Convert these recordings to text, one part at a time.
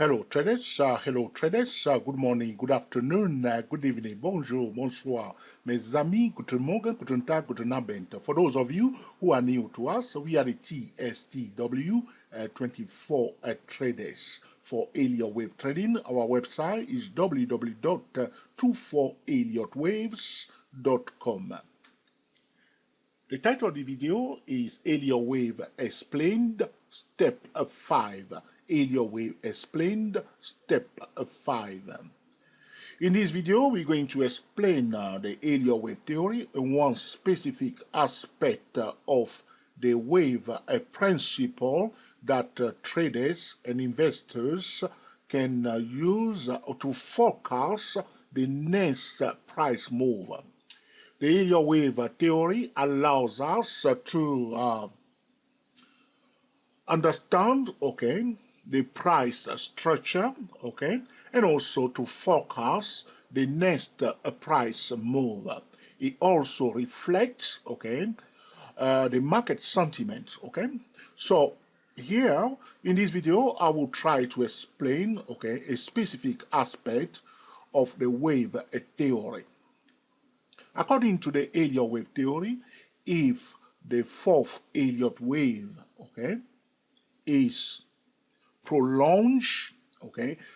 Hello traders, good morning, good afternoon, good evening, bonjour, bonsoir, mes amis, guten Morgen, guten Tag, guten Abend. For those of you who are new to us, we are the TSTW 24 traders for Elliott Wave Trading. Our website is www.24elliottwaves.com. The title of the video is Elliott Wave Explained Step 5. Elliott Wave Explained Step 5. In this video, we're going to explain the Elliott Wave theory and one specific aspect of the wave principle that traders and investors can use to forecast the next price move. The Elliott Wave theory allows us to understand, the price structure, and also to forecast the next price move. It also reflects, the market sentiment, So here in this video, I will try to explain, a specific aspect of the wave theory. According to the Elliott wave theory, if the fourth Elliott wave, is prolonged,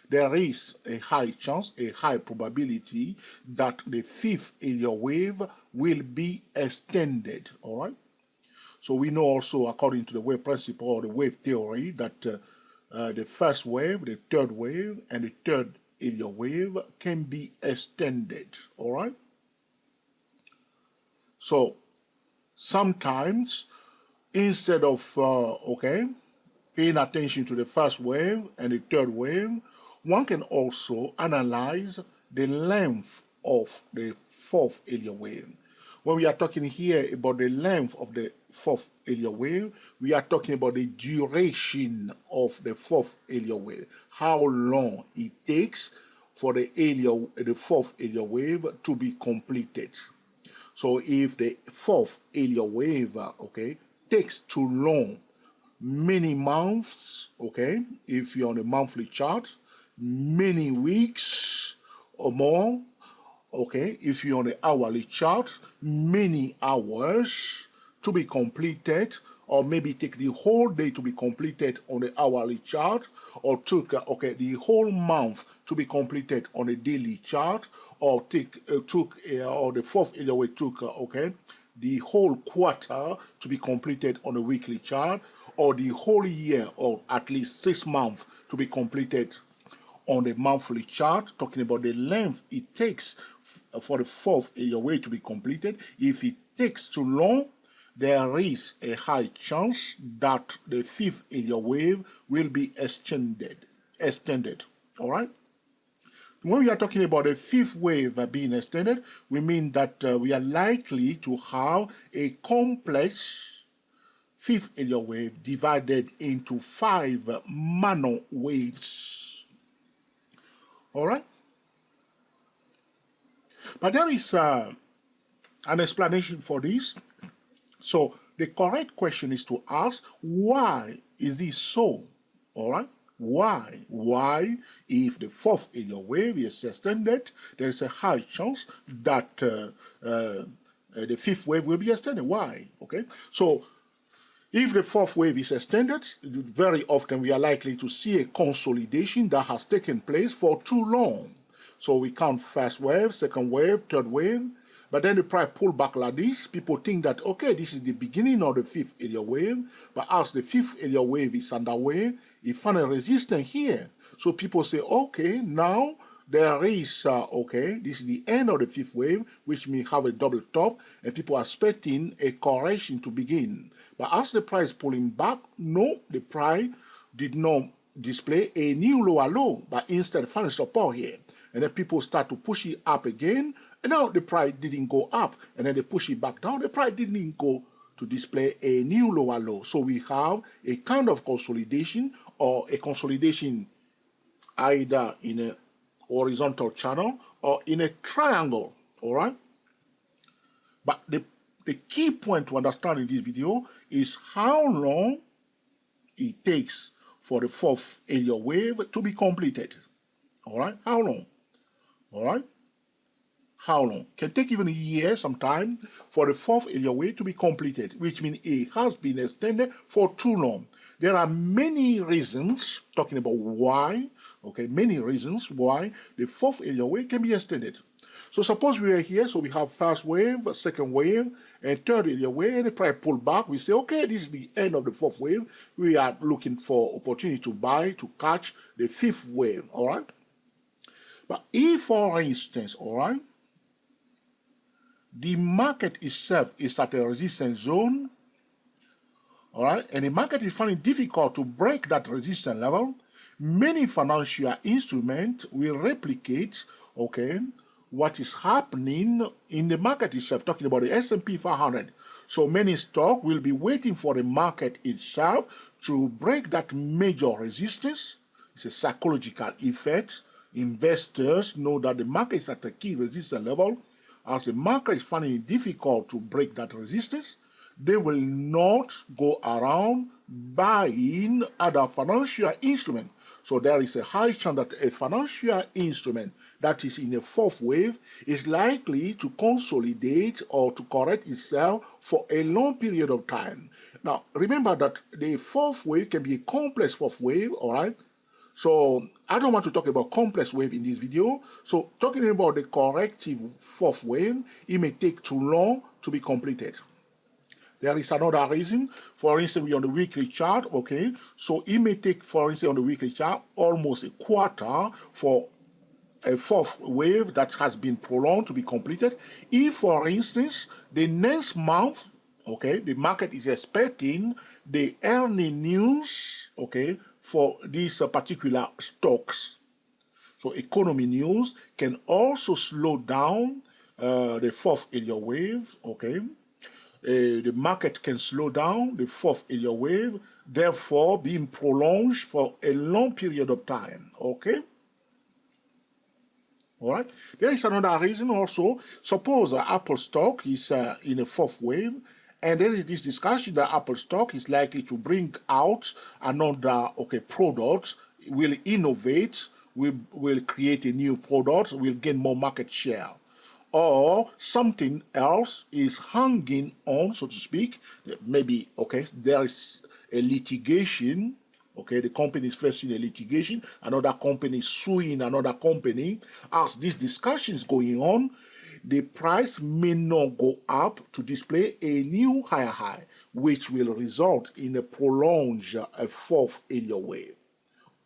there is a high chance, a high probability that the fifth Elliott wave will be extended, all right? So we know also, according to the wave principle or the wave theory, that the first wave, the third wave, and the third Elliott wave can be extended, all right? So sometimes, instead of paying attention to the first wave and the third wave, one can also analyze the length of the fourth Elliott wave. When we are talking here about the length of the fourth Elliott wave, we are talking about the duration of the fourth Elliott wave, how long it takes for the fourth Elliott wave to be completed. So if the fourth Elliott wave, takes too long, many months, if you're on a monthly chart, many weeks or more, if you're on an hourly chart, many hours to be completed, or maybe take the whole day to be completed on the hourly chart, or took the whole month to be completed on a daily chart, or or the fourth Elliott wave took the whole quarter to be completed on a weekly chart, or the whole year, or at least 6 months to be completed on a monthly chart, talking about the length it takes for the fourth Elliott wave to be completed. If it takes too long, there is a high chance that the fifth Elliott wave will be extended, all right? When we are talking about the fifth wave being extended, we mean that we are likely to have a complex fifth Elliott wave divided into 5 minor waves. All right? But there is an explanation for this. So the correct question is to ask, why is this so? All right? Why? Why, if the fourth Elliott wave is extended, there is a high chance that the fifth wave will be extended? Why? So if the fourth wave is extended, very often we are likely to see a consolidation that has taken place for too long. So we count first wave, second wave, third wave, but then the price pull back like this. People think that, this is the beginning of the fifth Elliott wave, but as the fifth Elliott wave is underway, it found a resistance here. So people say, now there is, this is the end of the fifth wave, which may have a double top, and people are expecting a correction to begin. But as the price pulling back, no, the price did not display a new lower low, but instead found support here. And then people start to push it up again, and now the price didn't go up, and then they push it back down. The price didn't go to display a new lower low. So we have a kind of consolidation, or a consolidation either in a horizontal channel or in a triangle, all right? But the key point to understand in this video is how long it takes for the fourth Elliott wave to be completed. All right, how long? All right, how long? Can take even a year sometime for the fourth Elliott wave to be completed, which means it has been extended for too long. There are many reasons talking about why, okay, many reasons why the fourth Elliott wave can be extended. So suppose we are here, so we have first wave, second wave, and third Elliott wave, and the price pull back. We say, okay, this is the end of the fourth wave. We are looking for opportunity to buy, to catch the fifth wave, all right? But if, for instance, all right, the market itself is at a resistance zone, all right, and the market is finding it difficult to break that resistance level, many financial instruments will replicate, okay, what is happening in the market itself, talking about the S&P 500. So many stocks will be waiting for the market itself to break that major resistance. It's a psychological effect. Investors know that the market is at a key resistance level. As the market is finding it difficult to break that resistance, they will not go around buying other financial instruments. So there is a high chance that a financial instrument that is in a fourth wave is likely to consolidate or to correct itself for a long period of time. Now, remember that the fourth wave can be a complex fourth wave, all right? So I don't want to talk about complex wave in this video. So talking about the corrective fourth wave, it may take too long to be completed. There is another reason. For instance, we're on the weekly chart, okay? So it may take, for instance, on the weekly chart, almost a quarter for a fourth wave that has been prolonged to be completed. If, for instance, the next month, okay, the market is expecting the earning news, okay, for these particular stocks. So economy news can also slow down the fourth Elliott wave, okay? The market can slow down the fourth Elliott wave, therefore being prolonged for a long period of time, okay? All right. There is another reason also. Suppose Apple stock is in a fourth wave, and there is this discussion that Apple stock is likely to bring out another product, will innovate, will create a new product, will gain more market share. Or something else is hanging on, so to speak. Maybe, there is a litigation. Okay, the company is facing a litigation. Another company is suing another company. As this discussion is going on, the price may not go up to display a new higher high, which will result in a prolonged fourth Elliott wave.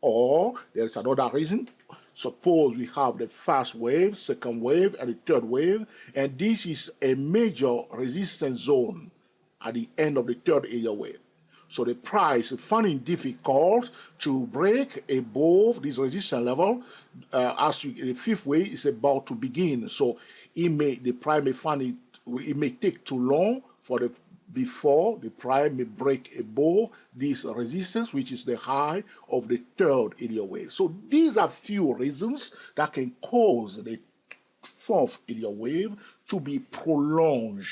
Or there's another reason. Suppose we have the first wave, second wave, and the third wave, and this is a major resistance zone at the end of the third Elliott wave. So the price is finding difficult to break above this resistance level as the fifth wave is about to begin. So the price may find it may take too long before the price may break above this resistance, which is the high of the third Elliott wave. So these are few reasons that can cause the fourth Elliott wave to be prolonged.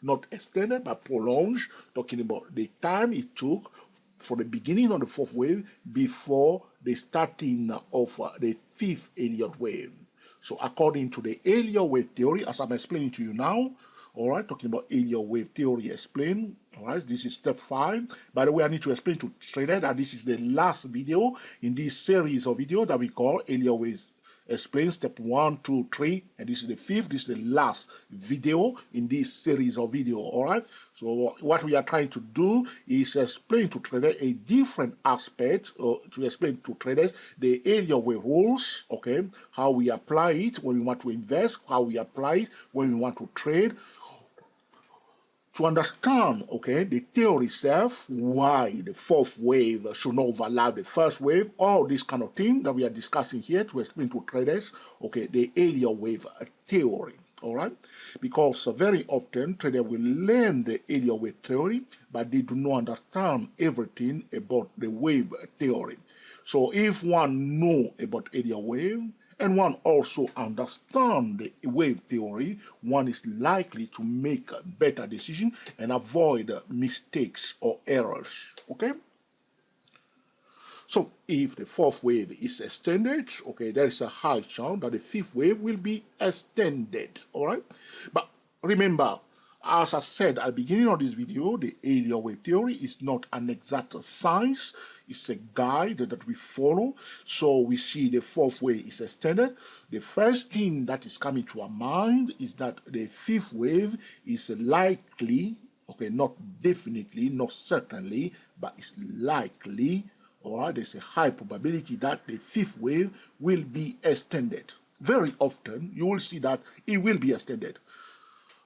Not extended, but prolonged, talking about the time it took for the beginning of the fourth wave before the starting of the fifth Elliott wave. So according to the Elliott wave theory, as I'm explaining to you now, all right, talking about Elliott wave theory explained, all right, this is step 5. By the way, I need to explain to traders that this is the last video in this series of videos that we call Elliott wave explain step 1, 2, 3, and this is the 5th. This is the last video in this series of video. All right, so what we are trying to do is explain to traders a different aspect, to explain to traders the Elliott wave rules, okay, how we apply it when we want to invest, how we apply it when we want to trade, to understand, okay, the theory itself, why the fourth wave should not overlap the first wave, all this kind of thing that we are discussing here to explain to traders, okay, the Elliott wave theory, all right? Because very often traders will learn the Elliott wave theory, but they do not understand everything about the wave theory. So if one knows about Elliott wave, and one also understands the wave theory, one is likely to make a better decision and avoid mistakes or errors, okay? So if the fourth wave is extended, okay, there is a high chance that the fifth wave will be extended, all right? But remember, as I said at the beginning of this video, the Elliott wave theory is not an exact science. It's a guide that we follow. So we see the fourth wave is extended. The first thing that is coming to our mind is that the fifth wave is likely, okay, not definitely, not certainly, but it's likely, all right, there's a high probability that the fifth wave will be extended. Very often, you will see that it will be extended.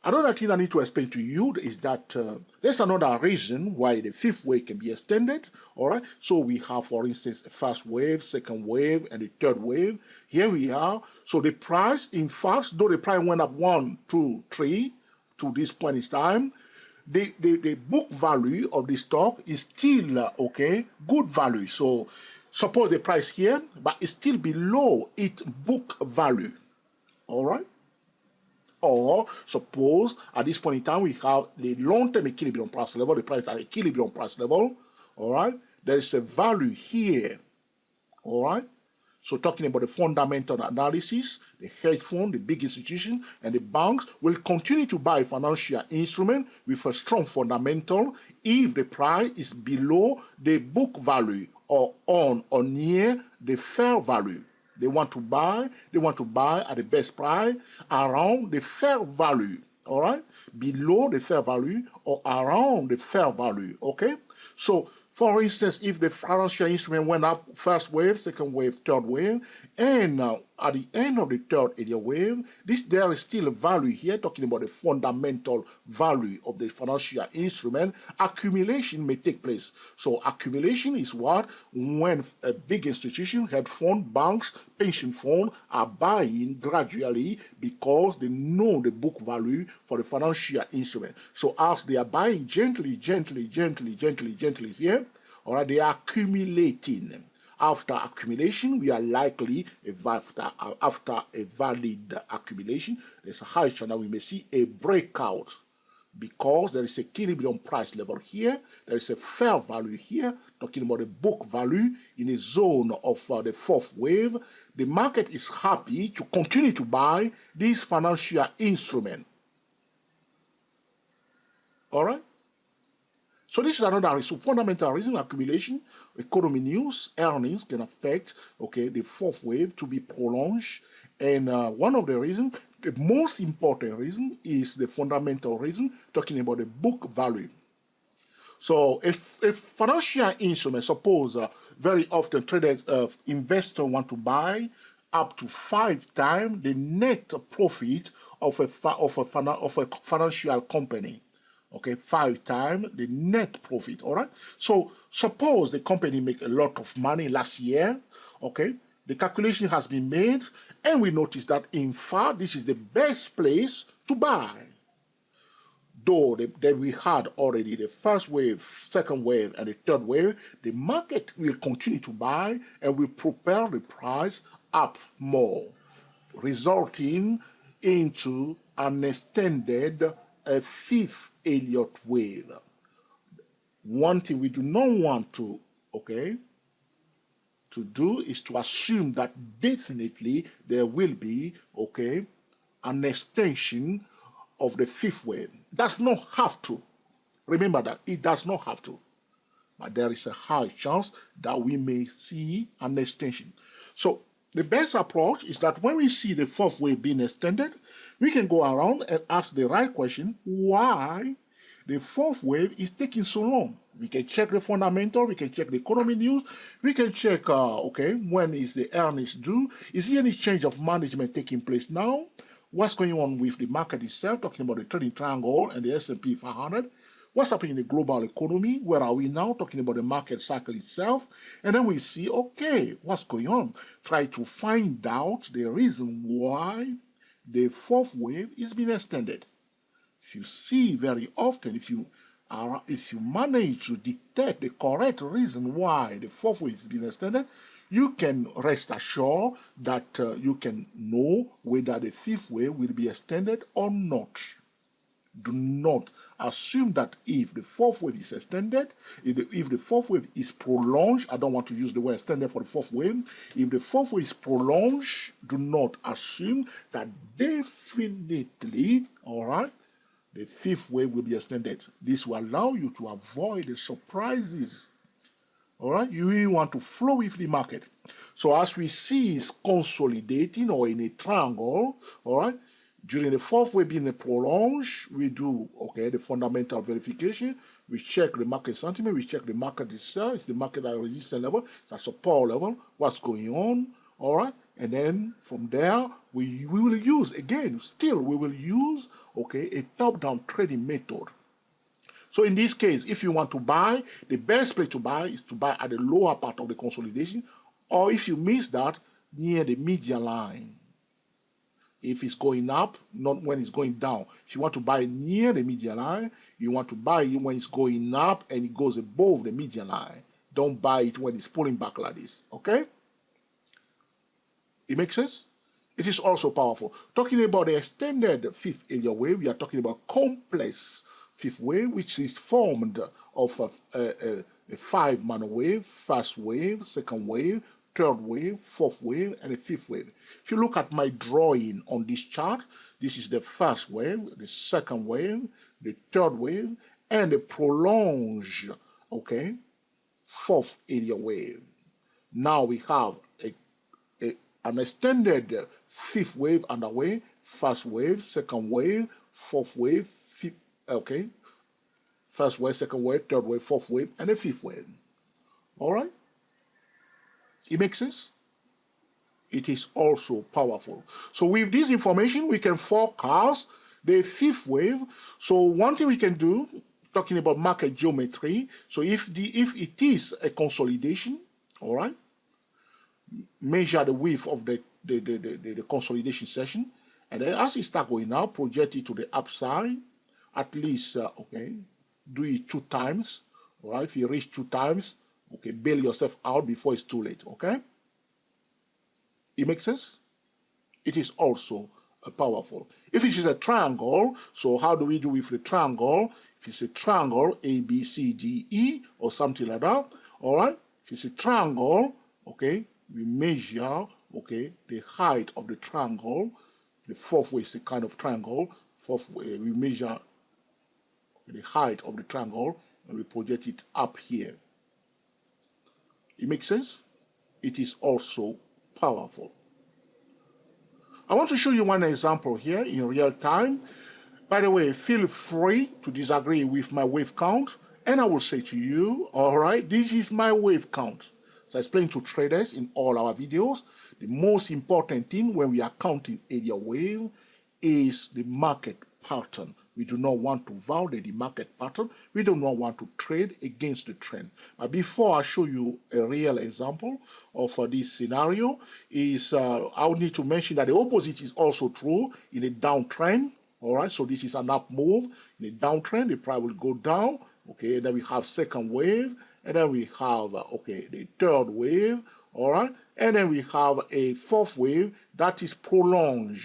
Another thing I need to explain to you is that there's another reason why the fifth wave can be extended, all right? So we have, for instance, a first wave, second wave, and the third wave. Here we are. So the price, in fact, though the price went up 1, 2, 3 to this point in time, the book value of the stock is still, okay, good value. So suppose the price here, but it's still below its book value, all right? Or suppose at this point in time we have the long-term equilibrium price level, the price at equilibrium price level, all right? There is a value here, all right? So talking about the fundamental analysis, the hedge fund, the big institution, and the banks will continue to buy financial instrument with a strong fundamental if the price is below the book value or on or near the fair value. They want to buy at the best price around the fair value, all right? Below the fair value or around the fair value, okay? So, for instance, if the financial instrument went up first wave, second wave, third wave, and at the end of the third Elliott wave, there is still a value here, talking about the fundamental value of the financial instrument, accumulation may take place. So accumulation is what? When a big institution, hedge fund, banks, pension fund are buying gradually because they know the book value for the financial instrument. So as they are buying gently here, all right, they are accumulating. After accumulation, we are likely, after a valid accumulation, there's a high chance that we may see a breakout because there is a equilibrium price level here, there is a fair value here, talking about the book value in a zone of the fourth wave. The market is happy to continue to buy this financial instrument. All right? So this is another reason, fundamental reason, accumulation, economy news, earnings can affect, okay, the fourth wave to be prolonged. And one of the reasons, the most important reason is the fundamental reason, talking about the book value. So if financial instruments, suppose very often traders, investors want to buy up to 5 times the net profit of a financial company. Okay, 5 times the net profit, all right? So suppose the company make a lot of money last year, okay? The calculation has been made, and we notice that, in fact, this is the best place to buy. Though that we had already the first wave, second wave, and the third wave, the market will continue to buy and will propel the price up more, resulting into an extended fifth Elliott wave. One thing we do not want to, okay, to do is to assume that definitely there will be, okay, an extension of the fifth wave. Does not have to. Remember that it does not have to. But there is a high chance that we may see an extension. So the best approach is that when we see the fourth wave being extended, we can go around and ask the right question, why the fourth wave is taking so long? We can check the fundamental, we can check the economy news, we can check, okay, when is the earnings due? Is there any change of management taking place now? What's going on with the market itself, talking about the trading triangle and the S&P 500? What's happening in the global economy? Where are we now? Talking about the market cycle itself. And then we see, okay, what's going on? Try to find out the reason why the fourth wave is being extended. If you see very often, if you manage to detect the correct reason why the fourth wave is being extended, you can rest assured that you can know whether the fifth wave will be extended or not. Do not assume that if the fourth wave is extended, if the fourth wave is prolonged, I don't want to use the word extended for the fourth wave. If the fourth wave is prolonged, do not assume that definitely, all right, the fifth wave will be extended. This will allow you to avoid the surprises. All right, you really want to flow with the market. So as we see is consolidating or in a triangle, all right, during the fourth wave being a prolonged, we do, okay, the fundamental verification. We check the market sentiment, we check the market itself. Is the market at a resistance level? It's at support level. What's going on? All right, and then from there, we will use, again, still we will use, okay, a top-down trading method. So in this case, if you want to buy, the best place to buy is to buy at the lower part of the consolidation, or if you miss that, near the median line. If it's going up, not when it's going down. If you want to buy near the median line, you want to buy it when it's going up and it goes above the median line. Don't buy it when it's pulling back like this, okay? It makes sense? It is also powerful. Talking about the extended fifth Elliott wave, we are talking about complex fifth wave, which is formed of a five-man wave, first wave, second wave, third wave, fourth wave, and a fifth wave. If you look at my drawing on this chart, this is the first wave, the second wave, the third wave, and the prolonged, okay, fourth Elliott wave. Now we have an extended fifth wave underway, first wave, second wave, fourth wave, fifth, okay, first wave, second wave, third wave, fourth wave, and a fifth wave. All right? It makes sense? It is also powerful. So with this information, we can forecast the fifth wave. So one thing we can do, talking about market geometry, so if it is a consolidation, all right, measure the width of the consolidation session, and then as it starts going up, project it to the upside, at least, okay, do it 2 times, all right? If you reach 2 times, okay, bail yourself out before it's too late, okay? It makes sense? It is also powerful. If it is a triangle, so how do we do with the triangle? If it's a triangle, A, B, C, D, E, or something like that, all right? If it's a triangle, okay, we measure, okay, the height of the triangle. The fourth way is a kind of triangle. Fourth way, we measure the height of the triangle and we project it up here. It makes sense? It is also powerful. I want to show you one example here in real time. By the way, feel free to disagree with my wave count, and I will say to you, all right, this is my wave count. So I explain to traders in all our videos, the most important thing when we are counting Elliott wave is the market pattern. We do not want to violate the market pattern. We do not want to trade against the trend. But before I show you a real example of this scenario, I would need to mention that the opposite is also true in a downtrend. All right, so this is an up move. In a downtrend, the price will go down. Okay, and then we have second wave. And then we have, okay, the third wave, all right? And then we have a fourth wave that is prolonged.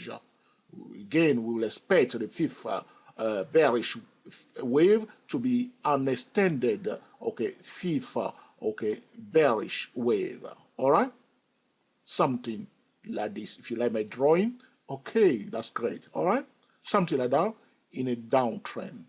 Again, we will expect the fifth bearish wave to be an extended, okay, fifth, okay, bearish wave, all right? Something like this. If you like my drawing, okay, that's great, all right? Something like that in a downtrend.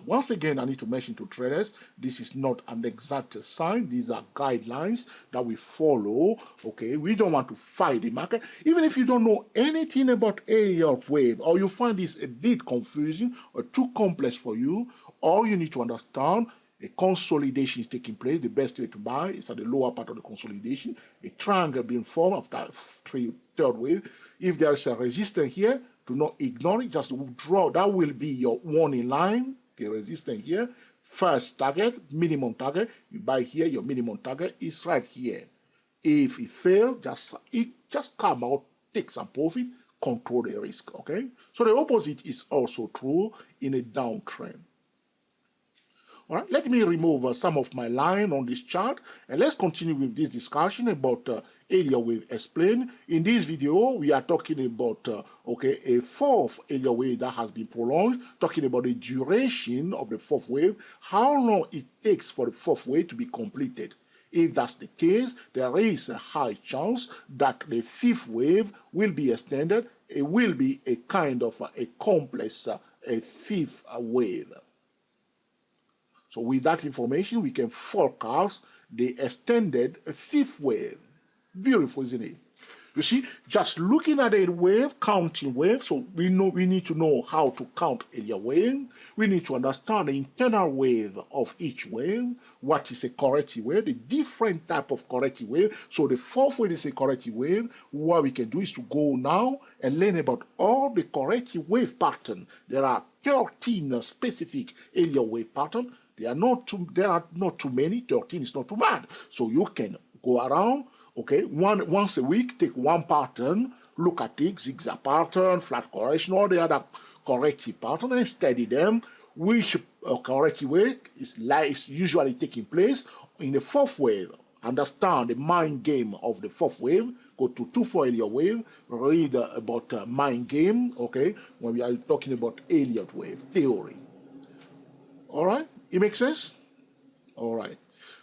Once again, I need to mention to traders, this is not an exact sign. These are guidelines that we follow, okay? We don't want to fight the market. Even if you don't know anything about Elliott wave, or you find this a bit confusing or too complex for you, all you need to understand, a consolidation is taking place. The best way to buy is at the lower part of the consolidation. A triangle being formed of that third wave. If there is a resistance here, do not ignore it, just withdraw. That will be your warning line. Okay, resistance here, first target, minimum target, you buy here, your minimum target is right here. If it fails, just come out, take some profit, control the risk, okay? So the opposite is also true in a downtrend. All right, let me remove some of my line on this chart, and let's continue with this discussion about Elliott wave explained. In this video, we are talking about okay, a fourth Elliott wave that has been prolonged, talking about the duration of the fourth wave, how long it takes for the fourth wave to be completed. If that's the case, there is a high chance that the fifth wave will be extended. It will be a kind of a complex a fifth wave. So with that information, we can forecast the extended fifth wave. Beautiful, isn't it? You see, just looking at a wave, counting wave, so we need to know how to count Elliott wave. We need to understand the internal wave of each wave. What is a corrective wave? The different type of corrective wave. So the fourth wave is a corrective wave. What we can do is to go now and learn about all the corrective wave pattern. There are 13 specific Elliott wave pattern. There are not too many. 13 is not too bad. So you can go around, okay, once a week, take one pattern, look at it, zigzag pattern, flat correction, all the other corrective pattern, and study them. Which corrective wave is usually taking place in the fourth wave. Understand the mind game of the fourth wave. Go to 2-4 Elliott wave, read about mind game, okay, when we are talking about Elliott wave theory. All right, it makes sense? All right.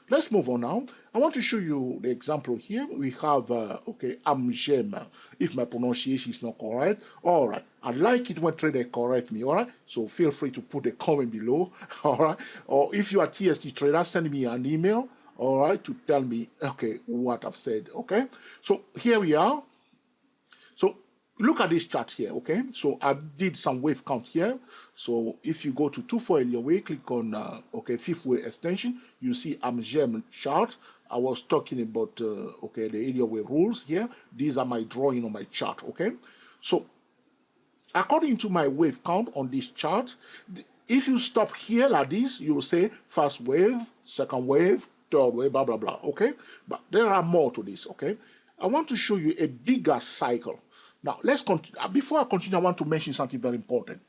Let's move on now. I want to show you the example here. We have, okay, Amgem. If my pronunciation is not correct, all right. I'd like it when trader correct me, all right? So feel free to put a comment below, all right? Or if you are TST trader, send me an email, all right, to tell me, okay, what I've said, okay? So here we are. So look at this chart here, okay? So I did some wave count here. So if you go to 2-4 Elliott wave, click on, okay, fifth wave extension, you see Amgem chart. I was talking about, okay, the Elliott wave rules here. These are my drawing on my chart, okay? So according to my wave count on this chart, if you stop here like this, you will say first wave, second wave, third wave, blah, blah, blah, okay? But there are more to this, okay? I want to show you a bigger cycle. Now, let's continue. Before I continue, I want to mention something very important.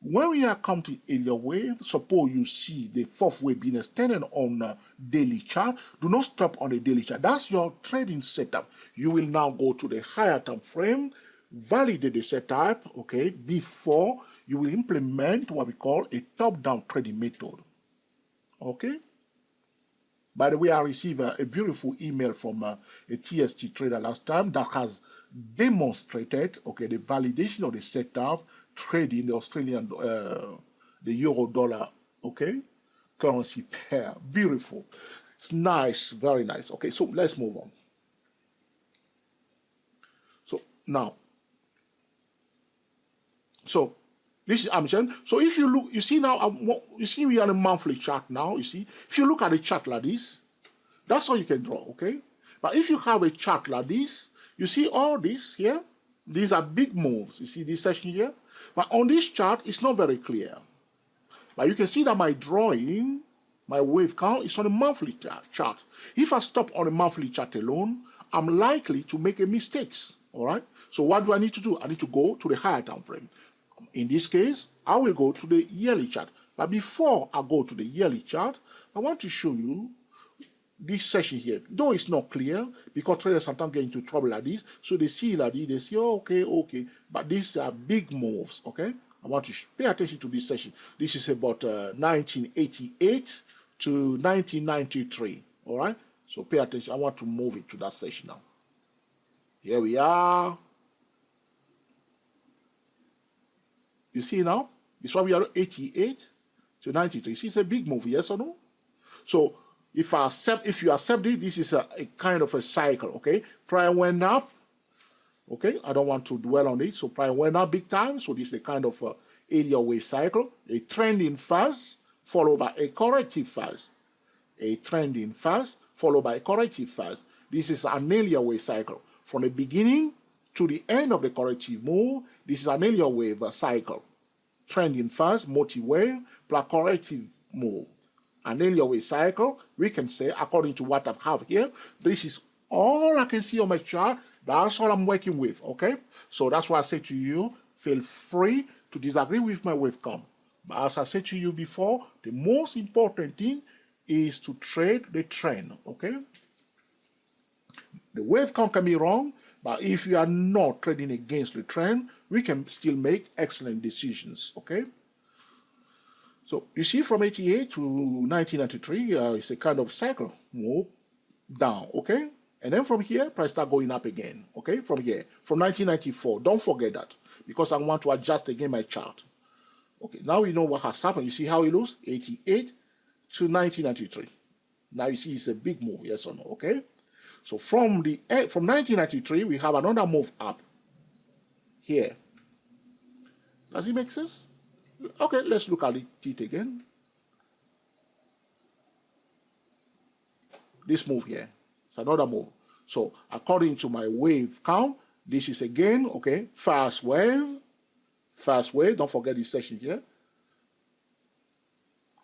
When we are counting Elliott wave, suppose you see the fourth wave being extended on a daily chart, do not stop on the daily chart. That's your trading setup. You will now go to the higher time frame, validate the setup, okay, before you will implement what we call a top-down trading method, okay? By the way, I received a beautiful email from a TST trader last time that has demonstrated, okay, the validation of the setup, trading the Australian, the euro dollar, okay, currency pair. Beautiful. It's nice, very nice. Okay, so let's move on. So now, so this is Amgen. So if you look, you see now, you see we are on a monthly chart now, you see. If you look at the chart like this, that's how you can draw, okay? But if you have a chart like this, you see all this here, these are big moves. You see this section here? But on this chart, it's not very clear. But you can see that my drawing, my wave count, is on a monthly chart. If I stop on a monthly chart alone, I'm likely to make a mistake, all right? So what do I need to do? I need to go to the higher time frame. In this case, I will go to the yearly chart. But before I go to the yearly chart, I want to show you this section here. Though it's not clear, because traders sometimes get into trouble like this, so they see like this, they say, oh, okay, okay. But these are big moves, okay? I want to pay attention to this section. This is about 1988 to 1993, all right? So pay attention. I want to move it to that section now. Here we are. You see now? This one we are 88 to 93. See, it's a big move, yes or no? So if you accept it, this is a kind of a cycle, okay? Price went up, okay? I don't want to dwell on it. So price went up big time. So this is a kind of a Elliott wave cycle. A trending fast followed by a corrective fast. A trending fast followed by a corrective fast. This is an Elliott wave cycle. From the beginning to the end of the corrective move, this is an Elliott wave cycle. Trending fast, multi-wave, plus corrective move. An Elliott wave cycle, we can say, according to what I have here, this is all I can see on my chart. That's all I'm working with, okay? So that's why I say to you, feel free to disagree with my wave count. But as I said to you before, the most important thing is to trade the trend, okay? The wave count can be wrong, but if you are not trading against the trend, we can still make excellent decisions, okay? So you see from 88 to 1993, it's a kind of cycle, move down, okay? And then from here, price start going up again, okay? From here, from 1994, don't forget that, because I want to adjust again my chart. Okay, now we know what has happened. You see how it looks? 88 to 1993. Now you see it's a big move, yes or no, okay? So from 1993, we have another move up here. Does it make sense? Okay, let's look at it again. This move here, it's another move. So according to my wave count, this is again, okay, fast wave, don't forget this section here.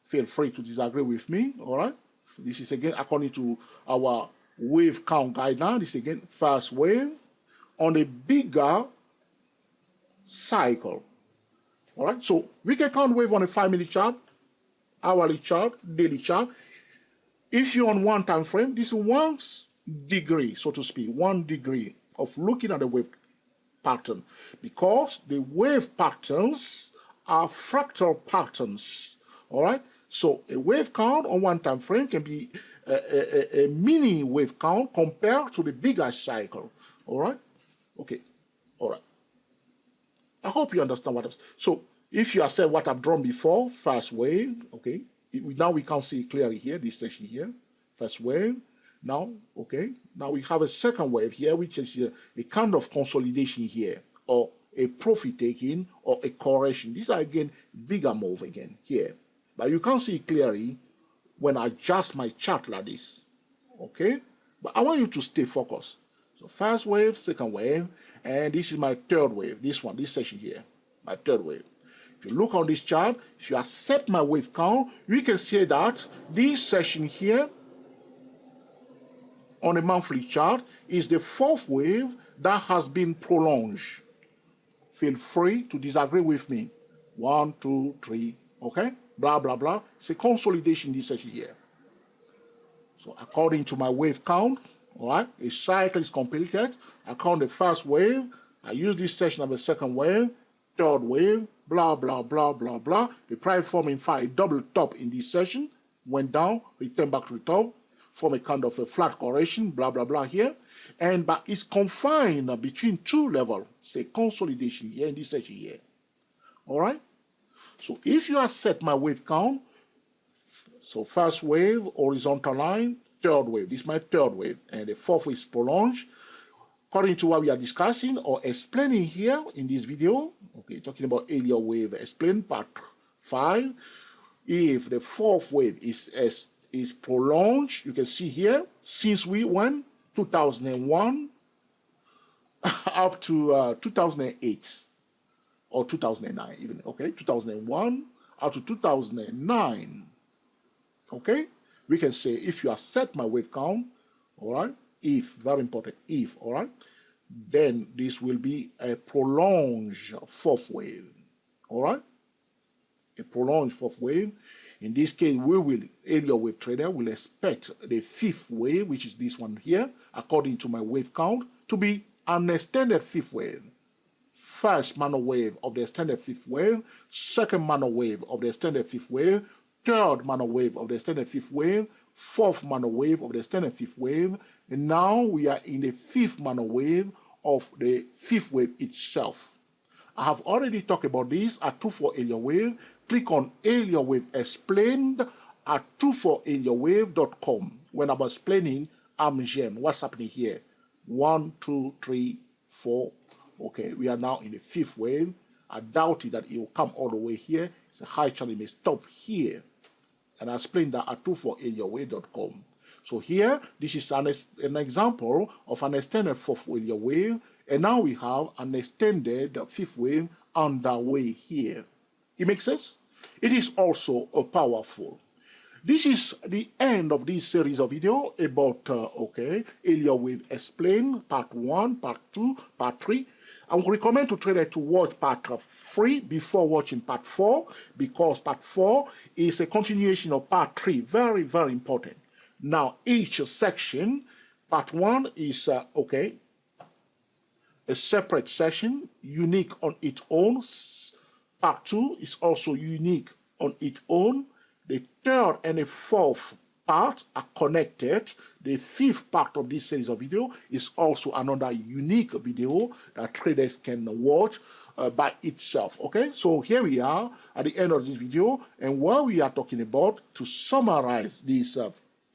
Feel free to disagree with me, all right? This is again, according to our wave count guideline, this is again, fast wave on a bigger cycle, all right? So we can count wave on a 5-minute chart, hourly chart, daily chart. If you're on one time frame, this is 1 degree, so to speak, 1 degree of looking at the wave pattern, because the wave patterns are fractal patterns, all right? So a wave count on one time frame can be a mini wave count compared to the bigger cycle, all right? Okay, all right. I hope you understand what I'm saying. So if you accept what I've drawn before, fast wave, okay, now we can see clearly here, this section here, first wave. Now, okay, now we have a second wave here, which is a kind of consolidation here, or a profit taking, or a correction. These are again bigger move again here. But you can see clearly when I adjust my chart like this, okay? But I want you to stay focused. So first wave, second wave, and this is my third wave, this one, this section here, my third wave. If you look on this chart, if you accept my wave count, we can see that this section here on a monthly chart is the fourth wave that has been prolonged. Feel free to disagree with me. 1, 2, 3, okay? Blah, blah, blah. It's a consolidation this section here. So according to my wave count, all right, a cycle is completed. I count the first wave. I use this section of the second wave, third wave, blah, blah, blah, blah, blah. The price form, in fact, a double top in this session, went down, returned back to the top, form a kind of a flat correction, blah, blah, blah here. But it's confined between two levels, say consolidation here in this section here. All right? So if you accept my wave count, so first wave, horizontal line, third wave, this is my third wave, and the fourth is prolonged. According to what we are discussing or explaining here in this video, okay, talking about Elliott wave, explain part 5. If the fourth wave is prolonged, you can see here, since we went 2001 up to 2008 or 2009 even, okay, 2001 up to 2009, okay, we can say if you accept my wave count, all right, if, very important, if, all right, then this will be a prolonged fourth wave, all right, a prolonged fourth wave. In this case, we will, Elliott wave trader will expect the fifth wave, which is this one here, according to my wave count, to be an extended fifth wave. First minor wave of the extended fifth wave, second minor wave of the extended fifth wave, third minor wave of the extended fifth wave, fourth minor wave of the extended fifth wave, and now we are in the fifth minor wave of the fifth wave itself. I have already talked about this at 24 Elliott wave. Click on Elliott wave explained at 24elliottwave.com. When I'm explaining, I'm Jem. What's happening here? 1, 2, 3, 4. Okay, we are now in the fifth wave. I doubt it that it will come all the way here. It's a high channel, it may stop here. And I explained that at 24elliottwave.com. So here, this is an example of an extended fourth Elliott wave. And now we have an extended fifth wave underway here. It makes sense? It is also powerful. This is the end of this series of video about, okay, Elliott wave explained, part 1, part 2, part 3. I would recommend to traders to watch part 3 before watching part 4, because part 4 is a continuation of part 3. Very, very important. Now, each section, part 1 is, a separate section, unique on its own. Part 2 is also unique on its own. The third and the fourth part are connected. The fifth part of this series of video is also another unique video that traders can watch by itself. Okay, so here we are at the end of this video, and what we are talking about, to summarize this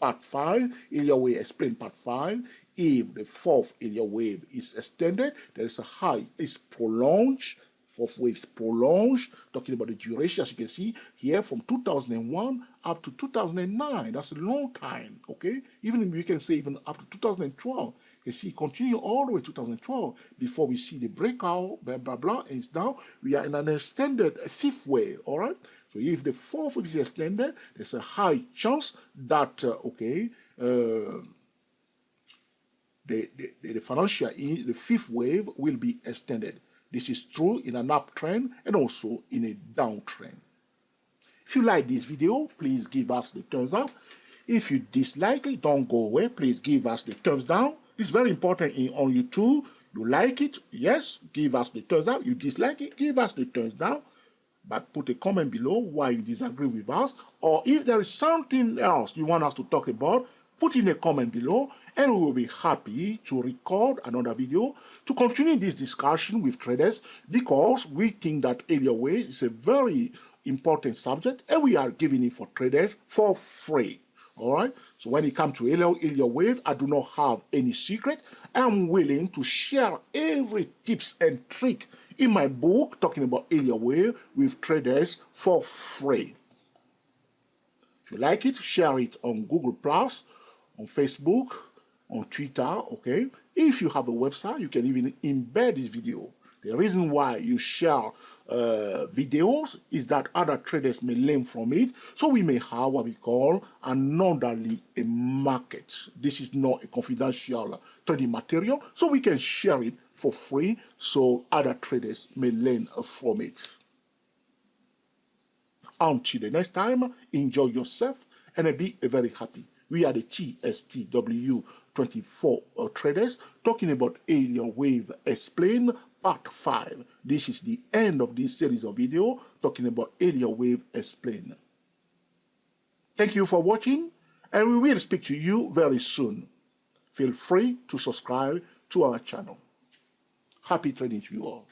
part 5, Elliott wave explain part 5. If the fourth Elliott wave is extended, there is a high, it's prolonged. Fourth wave is prolonged, talking about the duration, as you can see here, from 2001 up to 2009. That's a long time, okay? Even we can say even up to 2012. You see, continue all the way to 2012 before we see the breakout, blah, blah, blah, and it's now we are in an extended fifth wave, all right? So if the fourth wave is extended, there's a high chance that, the financial, the fifth wave will be extended. This is true in an uptrend and also in a downtrend. If you like this video, please give us the thumbs up. If you dislike it, don't go away. Please give us the thumbs down. It's very important on YouTube. You like it, yes, give us the thumbs up. You dislike it, give us the thumbs down. But put a comment below why you disagree with us. Or if there is something else you want us to talk about, put in a comment below, and we will be happy to record another video to continue this discussion with traders, because we think that Elliott wave is a very important subject and we are giving it for traders for free. All right. So when it comes to Elliott wave, I do not have any secret. I'm willing to share every tips and trick in my book talking about Elliott wave with traders for free. If you like it, share it on Google+, on Facebook, on Twitter, okay? If you have a website, you can even embed this video. The reason why you share videos is that other traders may learn from it, so we may have what we call an orderly market. This is not a confidential trading material, so we can share it for free so other traders may learn from it. Until the next time, enjoy yourself and be very happy. We are the TSTW24 traders talking about Elliott wave explain part 5. This is the end of this series of video talking about Elliott wave explain. Thank you for watching, and we will speak to you very soon. Feel free to subscribe to our channel. Happy trading to you all.